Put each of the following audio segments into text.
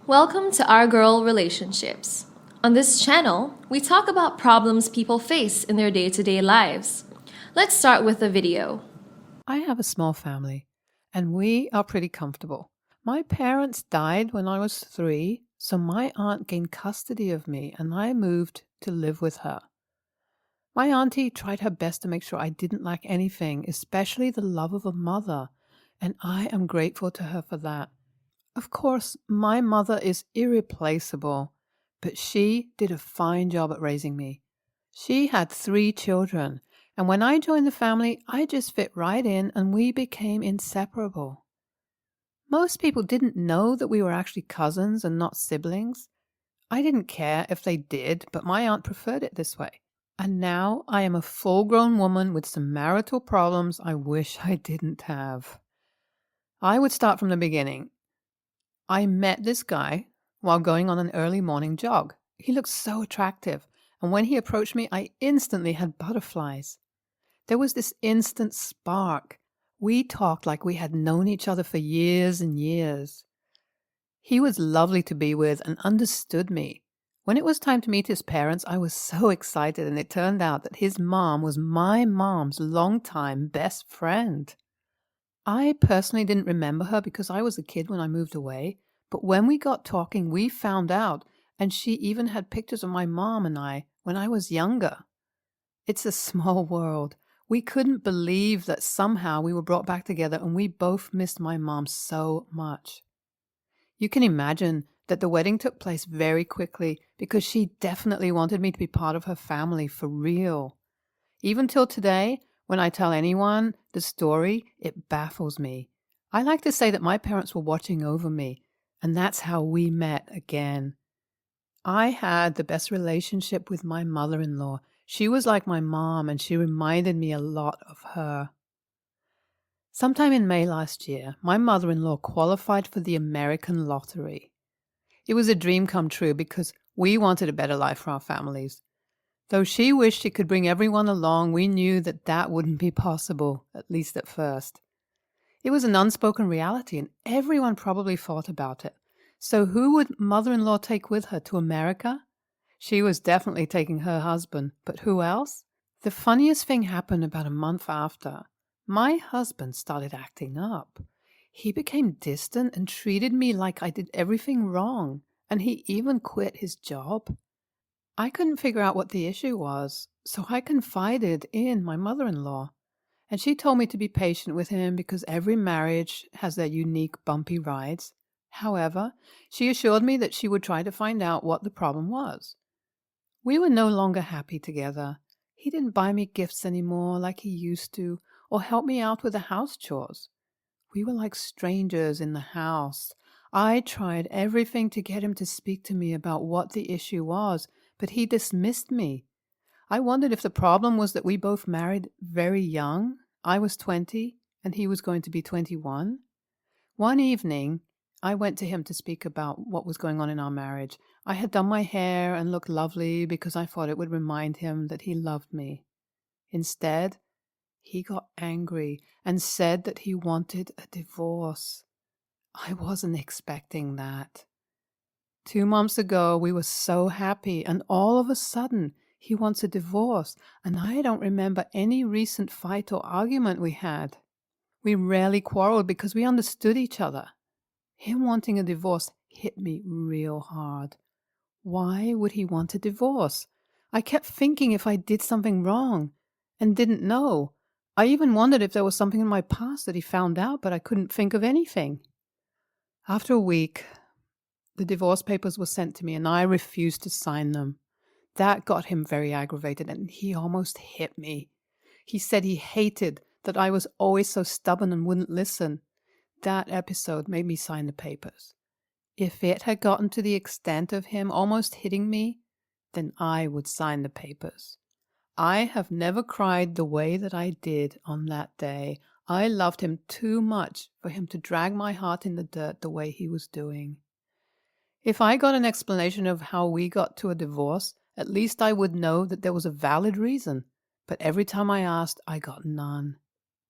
Welcome to Our Girl Relationships. On this channel, we talk about problems people face in their day-to-day lives. Let's start with a video. I have a small family, and we are pretty comfortable. My parents died when I was 3, so my aunt gained custody of me, and I moved to live with her. My auntie tried her best to make sure I didn't lack anything, especially the love of a mother, and I am grateful to her for that. Of course, my mother is irreplaceable, but she did a fine job at raising me. She had 3 children, and when I joined the family, I just fit right in and we became inseparable. Most people didn't know that we were actually cousins and not siblings. I didn't care if they did, but my aunt preferred it this way. And now I am a full-grown woman with some marital problems I wish I didn't have. I would start from the beginning. I met this guy while going on an early morning jog. He looked so attractive, and when he approached me, I instantly had butterflies. There was this instant spark. We talked like we had known each other for years and years. He was lovely to be with and understood me. When it was time to meet his parents, I was so excited, and it turned out that his mom was my mom's longtime best friend. I personally didn't remember her because I was a kid when I moved away, but when we got talking, we found out, and she even had pictures of my mom and I when I was younger. It's a small world. We couldn't believe that somehow we were brought back together, and we both missed my mom so much. You can imagine that the wedding took place very quickly because she definitely wanted me to be part of her family for real. Even till today, when I tell anyone the story, it baffles me. I like to say that my parents were watching over me, and that's how we met again. I had the best relationship with my mother-in-law. She was like my mom, and she reminded me a lot of her. Sometime in May last year, my mother-in-law qualified for the American lottery. It was a dream come true because we wanted a better life for our families. Though she wished she could bring everyone along, we knew that that wouldn't be possible, at least at first. It was an unspoken reality, and everyone probably thought about it. So who would mother-in-law take with her to America? She was definitely taking her husband, but who else? The funniest thing happened about a month after. My husband started acting up. He became distant and treated me like I did everything wrong, and he even quit his job. I couldn't figure out what the issue was, so I confided in my mother-in-law, and she told me to be patient with him because every marriage has their unique bumpy rides. However, she assured me that she would try to find out what the problem was. We were no longer happy together. He didn't buy me gifts anymore like he used to, or help me out with the house chores. We were like strangers in the house. I tried everything to get him to speak to me about what the issue was, but he dismissed me. I wondered if the problem was that we both married very young. I was 20, and he was going to be 21. One evening, I went to him to speak about what was going on in our marriage. I had done my hair and looked lovely because I thought it would remind him that he loved me. Instead, he got angry and said that he wanted a divorce. I wasn't expecting that. 2 months ago, we were so happy, and all of a sudden, he wants a divorce, and I don't remember any recent fight or argument we had. We rarely quarreled because we understood each other. Him wanting a divorce hit me real hard. Why would he want a divorce? I kept thinking if I did something wrong and didn't know. I even wondered if there was something in my past that he found out, but I couldn't think of anything. After a week, the divorce papers were sent to me, and I refused to sign them. That got him very aggravated, and he almost hit me. He said he hated that I was always so stubborn and wouldn't listen. That episode made me sign the papers. If it had gotten to the extent of him almost hitting me, then I would sign the papers. I have never cried the way that I did on that day. I loved him too much for him to drag my heart in the dirt the way he was doing. If I got an explanation of how we got to a divorce, at least I would know that there was a valid reason. But every time I asked, I got none.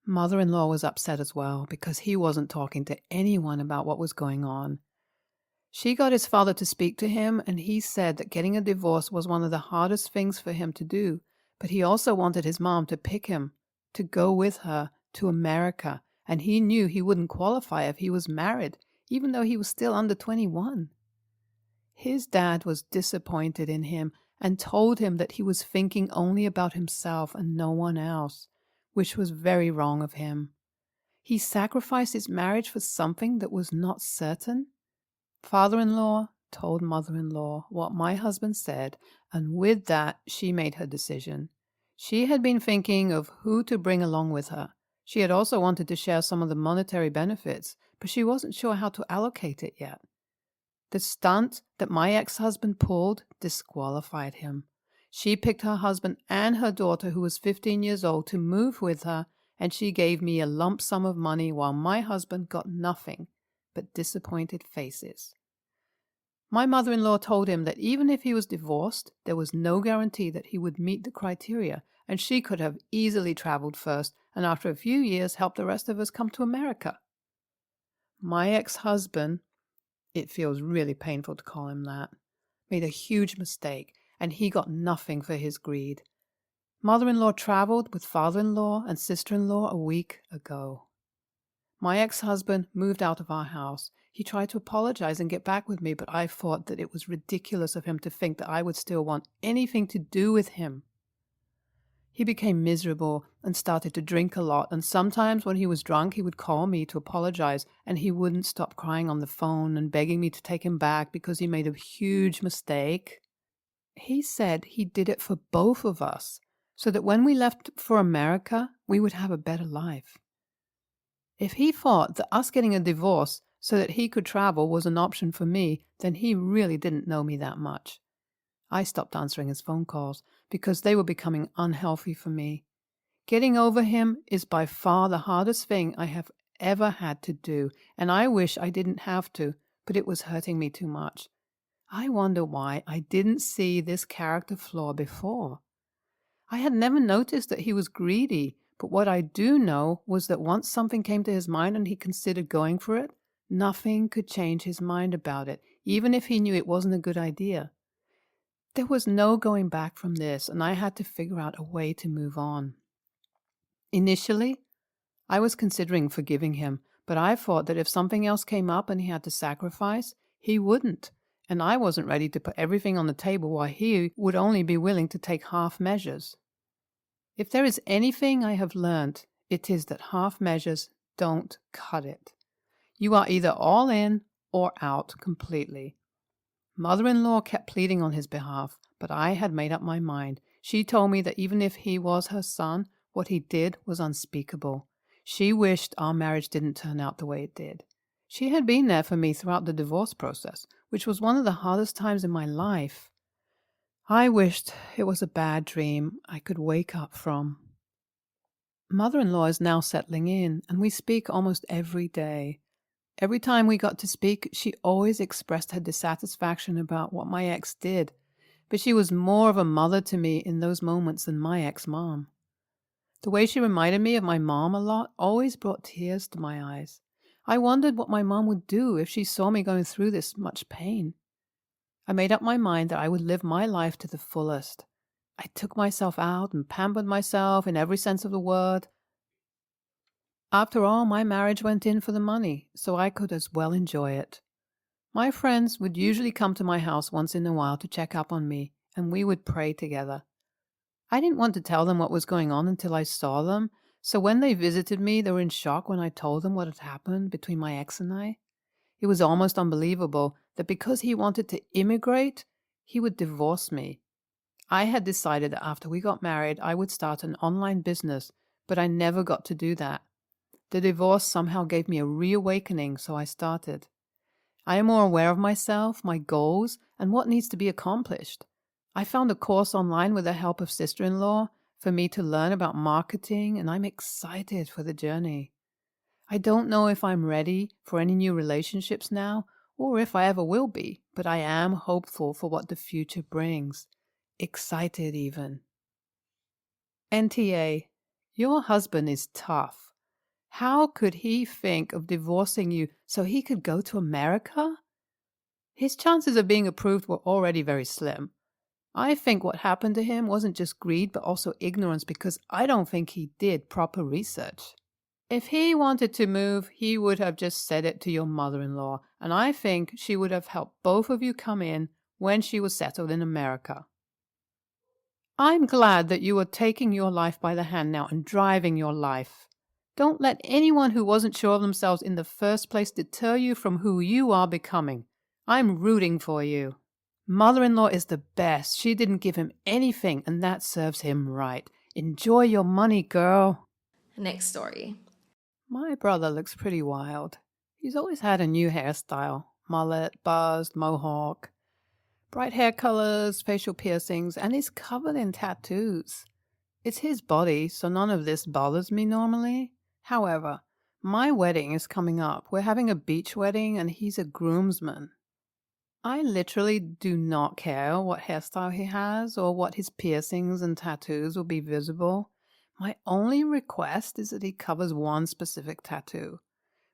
Mother-in-law was upset as well because he wasn't talking to anyone about what was going on. She got his father to speak to him, and he said that getting a divorce was one of the hardest things for him to do, but he also wanted his mom to pick him, to go with her to America, and he knew he wouldn't qualify if he was married, even though he was still under 21. His dad was disappointed in him and told him that he was thinking only about himself and no one else, which was very wrong of him. He sacrificed his marriage for something that was not certain. Father-in-law told mother-in-law what my husband said, and with that she made her decision. She had been thinking of who to bring along with her. She had also wanted to share some of the monetary benefits, but she wasn't sure how to allocate it yet. The stunt that my ex-husband pulled disqualified him. She picked her husband and her daughter, who was 15 years old, to move with her, and she gave me a lump sum of money while my husband got nothing but disappointed faces. My mother-in-law told him that even if he was divorced, there was no guarantee that he would meet the criteria, and she could have easily traveled first and after a few years helped the rest of us come to America. My ex-husband, it feels really painful to call him that, made a huge mistake, and he got nothing for his greed. Mother-in-law traveled with father-in-law and sister-in-law a week ago. My ex-husband moved out of our house. He tried to apologize and get back with me, but I thought that it was ridiculous of him to think that I would still want anything to do with him. He became miserable and started to drink a lot, and sometimes when he was drunk, he would call me to apologize, and he wouldn't stop crying on the phone and begging me to take him back because he made a huge mistake. He said he did it for both of us, so that when we left for America, we would have a better life. If he thought that us getting a divorce so that he could travel was an option for me, then he really didn't know me that much. I stopped answering his phone calls because they were becoming unhealthy for me. Getting over him is by far the hardest thing I have ever had to do, and I wish I didn't have to, but it was hurting me too much. I wonder why I didn't see this character flaw before. I had never noticed that he was greedy, but what I do know was that once something came to his mind and he considered going for it, nothing could change his mind about it, even if he knew it wasn't a good idea. There was no going back from this, and I had to figure out a way to move on. Initially, I was considering forgiving him, but I thought that if something else came up and he had to sacrifice, he wouldn't, and I wasn't ready to put everything on the table while he would only be willing to take half measures. If there is anything I have learned, it is that half measures don't cut it. You are either all in or out completely. Mother-in-law kept pleading on his behalf, but I had made up my mind. She told me that even if he was her son, what he did was unspeakable. She wished our marriage didn't turn out the way it did. She had been there for me throughout the divorce process, which was one of the hardest times in my life. I wished it was a bad dream I could wake up from. Mother-in-law is now settling in, and we speak almost every day. Every time we got to speak, she always expressed her dissatisfaction about what my ex did, but she was more of a mother to me in those moments than my ex-mom. The way she reminded me of my mom a lot always brought tears to my eyes. I wondered what my mom would do if she saw me going through this much pain. I made up my mind that I would live my life to the fullest. I took myself out and pampered myself in every sense of the word. After all, my marriage went in for the money, so I could as well enjoy it. My friends would usually come to my house once in a while to check up on me, and we would pray together. I didn't want to tell them what was going on until I saw them, so when they visited me, they were in shock when I told them what had happened between my ex and I. It was almost unbelievable that because he wanted to immigrate, he would divorce me. I had decided that after we got married, I would start an online business, but I never got to do that. The divorce somehow gave me a reawakening, so I started. I am more aware of myself, my goals, and what needs to be accomplished. I found a course online with the help of sister-in-law for me to learn about marketing, and I'm excited for the journey. I don't know if I'm ready for any new relationships now, or if I ever will be, but I am hopeful for what the future brings. Excited even. NTA, your husband is tough. How could he think of divorcing you so he could go to America? His chances of being approved were already very slim. I think what happened to him wasn't just greed but also ignorance, because I don't think he did proper research. If he wanted to move, he would have just said it to your mother-in-law, and I think she would have helped both of you come in when she was settled in America. I'm glad that you are taking your life by the hand now and driving your life. Don't let anyone who wasn't sure of themselves in the first place deter you from who you are becoming. I'm rooting for you. Mother-in-law is the best. She didn't give him anything, and that serves him right. Enjoy your money, girl. Next story. My brother looks pretty wild. He's always had a new hairstyle. Mullet, buzzed, mohawk. Bright hair colors, facial piercings, and he's covered in tattoos. It's his body, so none of this bothers me normally. However, my wedding is coming up. We're having a beach wedding, and he's a groomsman. I literally do not care what hairstyle he has or what his piercings and tattoos will be visible. My only request is that he covers one specific tattoo.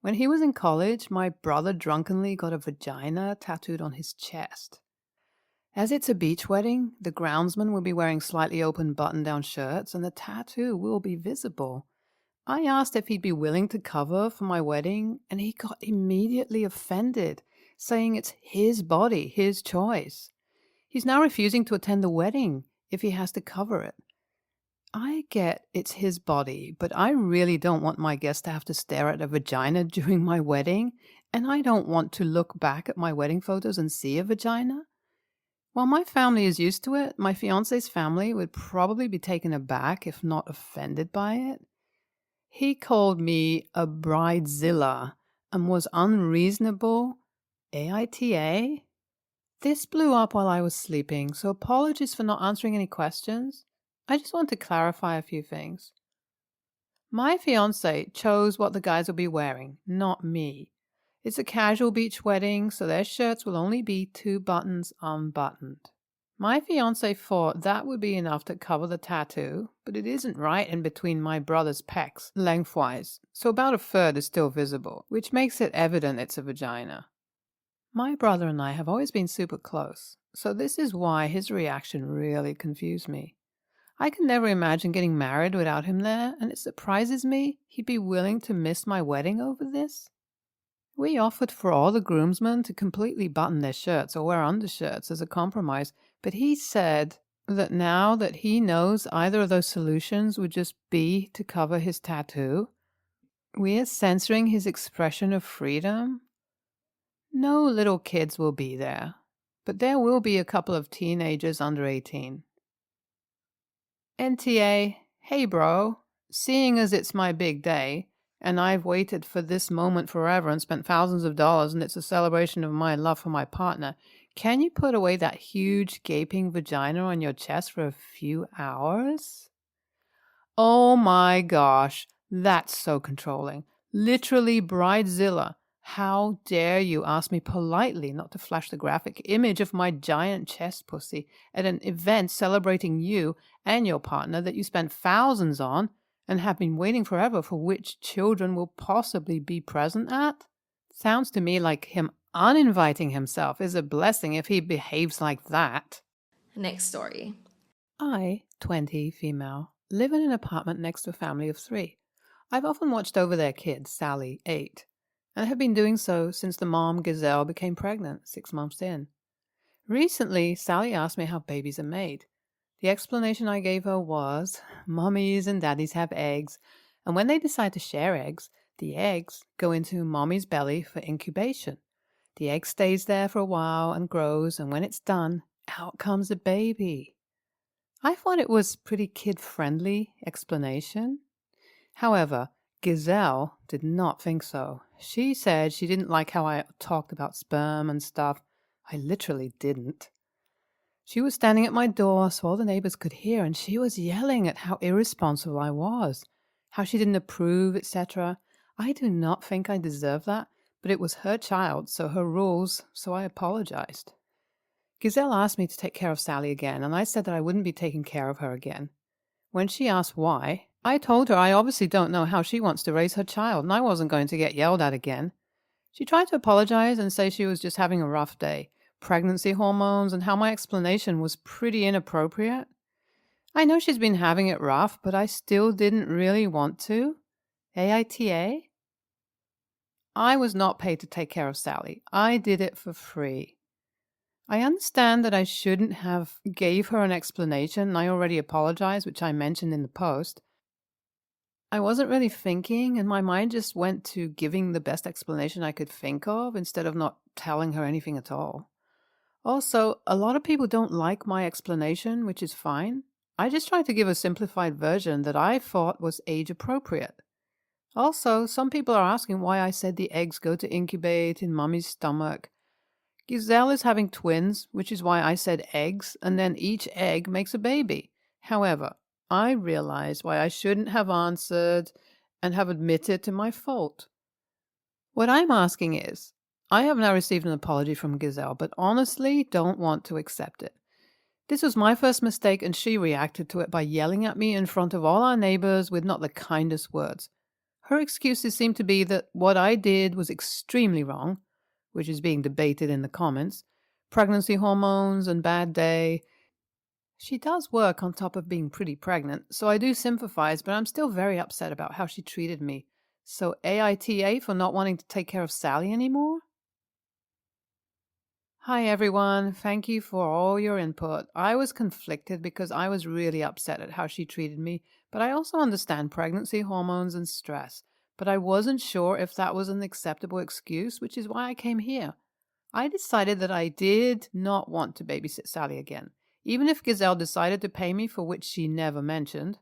When he was in college, my brother drunkenly got a vagina tattooed on his chest. As it's a beach wedding, the groundsman will be wearing slightly open button-down shirts and the tattoo will be visible. I asked if he'd be willing to cover for my wedding, and he got immediately offended, saying it's his body, his choice. He's now refusing to attend the wedding if he has to cover it. I get it's his body, but I really don't want my guests to have to stare at a vagina during my wedding, and I don't want to look back at my wedding photos and see a vagina. While my family is used to it, my fiancé's family would probably be taken aback, if not offended by it. He called me a bridezilla and was unreasonable. AITA? This blew up while I was sleeping, so apologies for not answering any questions. I just want to clarify a few things. My fiancé chose what the guys will be wearing, not me. It's a casual beach wedding, so their shirts will only be 2 buttons unbuttoned. My fiancé thought that would be enough to cover the tattoo, but it isn't right in between my brother's pecs, lengthwise, so about a third is still visible, which makes it evident it's a vagina. My brother and I have always been super close, so this is why his reaction really confused me. I can never imagine getting married without him there, and it surprises me he'd be willing to miss my wedding over this. We offered for all the groomsmen to completely button their shirts or wear undershirts as a compromise, but he said that now that he knows either of those solutions would just be to cover his tattoo, we are censoring his expression of freedom. No little kids will be there, but there will be a couple of teenagers under 18. NTA, hey bro, seeing as it's my big day, and I've waited for this moment forever and spent thousands of dollars, and it's a celebration of my love for my partner, can you put away that huge gaping vagina on your chest for a few hours? Oh my gosh, that's so controlling. Literally bridezilla. How dare you ask me politely not to flash the graphic image of my giant chest pussy at an event celebrating you and your partner that you spent thousands on and have been waiting forever for, which children will possibly be present at? Sounds to me like him uninviting himself is a blessing if he behaves like that. Next story. I, 20, female, live in an apartment next to a family of 3. I've often watched over their kids, Sally, 8, and have been doing so since the mom, Gazelle, became pregnant 6 months in. Recently, Sally asked me how babies are made. The explanation I gave her was, mommies and daddies have eggs, and when they decide to share eggs, the eggs go into mommy's belly for incubation. The egg stays there for a while and grows, and when it's done, out comes a baby. I thought it was pretty kid-friendly explanation. However, Gazelle did not think so. She said she didn't like how I talked about sperm and stuff. I literally didn't. She was standing at my door so all the neighbors could hear, and she was yelling at how irresponsible I was, how she didn't approve, etc. I do not think I deserve that, but it was her child, so her rules, so I apologized. Gazelle asked me to take care of Sally again, and I said that I wouldn't be taking care of her again. When she asked why, I told her I obviously don't know how she wants to raise her child, and I wasn't going to get yelled at again. She tried to apologize and say she was just having a rough day, pregnancy hormones, and how my explanation was pretty inappropriate. I know she's been having it rough, but I still didn't really want to. AITA? I was not paid to take care of Sally. I did it for free. I understand that I shouldn't have gave her an explanation, and I already apologized, which I mentioned in the post. I wasn't really thinking, and my mind just went to giving the best explanation I could think of instead of not telling her anything at all. Also, a lot of people don't like my explanation, which is fine. I just tried to give a simplified version that I thought was age appropriate. Also, some people are asking why I said the eggs go to incubate in mommy's stomach. Giselle is having twins, which is why I said eggs, and then each egg makes a baby. However, I realize why I shouldn't have answered and have admitted to my fault. What I'm asking is, I have now received an apology from Giselle, but honestly don't want to accept it. This was my first mistake, and she reacted to it by yelling at me in front of all our neighbors with not the kindest words. Her excuses seem to be that what I did was extremely wrong, which is being debated in the comments, pregnancy hormones and bad day. She does work on top of being pretty pregnant, so I do sympathize, but I'm still very upset about how she treated me. So AITA for not wanting to take care of Sally anymore? Hi everyone, thank you for all your input. I was conflicted because I was really upset at how she treated me, but I also understand pregnancy hormones and stress. But I wasn't sure if that was an acceptable excuse, which is why I came here. I decided that I did not want to babysit Sally again, even if Giselle decided to pay me, for which she never mentioned.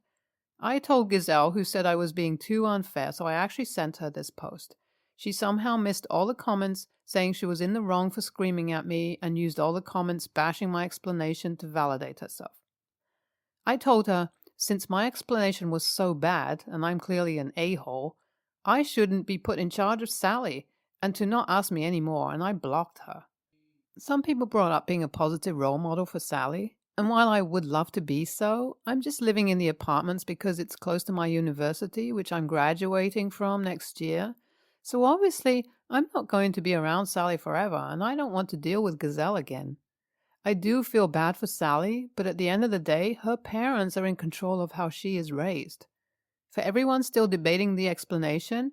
I told Giselle, who said I was being too unfair, so I actually sent her this post. She somehow missed all the comments saying she was in the wrong for screaming at me and used all the comments bashing my explanation to validate herself. I told her, since my explanation was so bad and I'm clearly an a-hole, I shouldn't be put in charge of Sally and to not ask me any more, and I blocked her. Some people brought up being a positive role model for Sally, and while I would love to be so, I'm just living in the apartments because it's close to my university, which I'm graduating from next year. So obviously, I'm not going to be around Sally forever, and I don't want to deal with Gazelle again. I do feel bad for Sally, but at the end of the day, her parents are in control of how she is raised. For everyone still debating the explanation,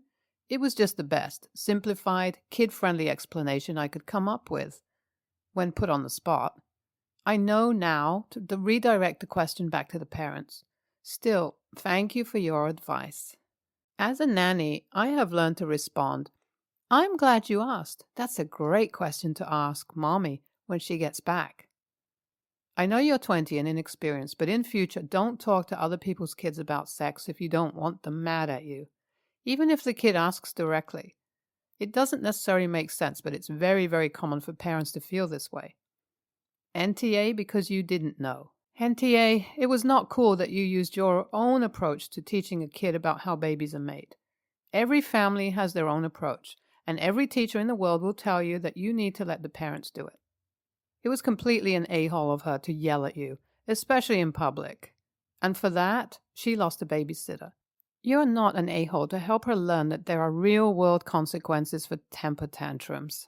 it was just the best, simplified, kid-friendly explanation I could come up with when put on the spot. I know now to redirect the question back to the parents. Still, thank you for your advice. As a nanny, I have learned to respond, I'm glad you asked. That's a great question to ask Mommy when she gets back. I know you're 20 and inexperienced, but in future, don't talk to other people's kids about sex if you don't want them mad at you, even if the kid asks directly. It doesn't necessarily make sense, but it's very, very common for parents to feel this way. NTA because you didn't know. NTA, it was not cool that you used your own approach to teaching a kid about how babies are made. Every family has their own approach, and every teacher in the world will tell you that you need to let the parents do it. It was completely an a-hole of her to yell at you, especially in public. And for that, she lost a babysitter. You're not an a-hole to help her learn that there are real-world consequences for temper tantrums.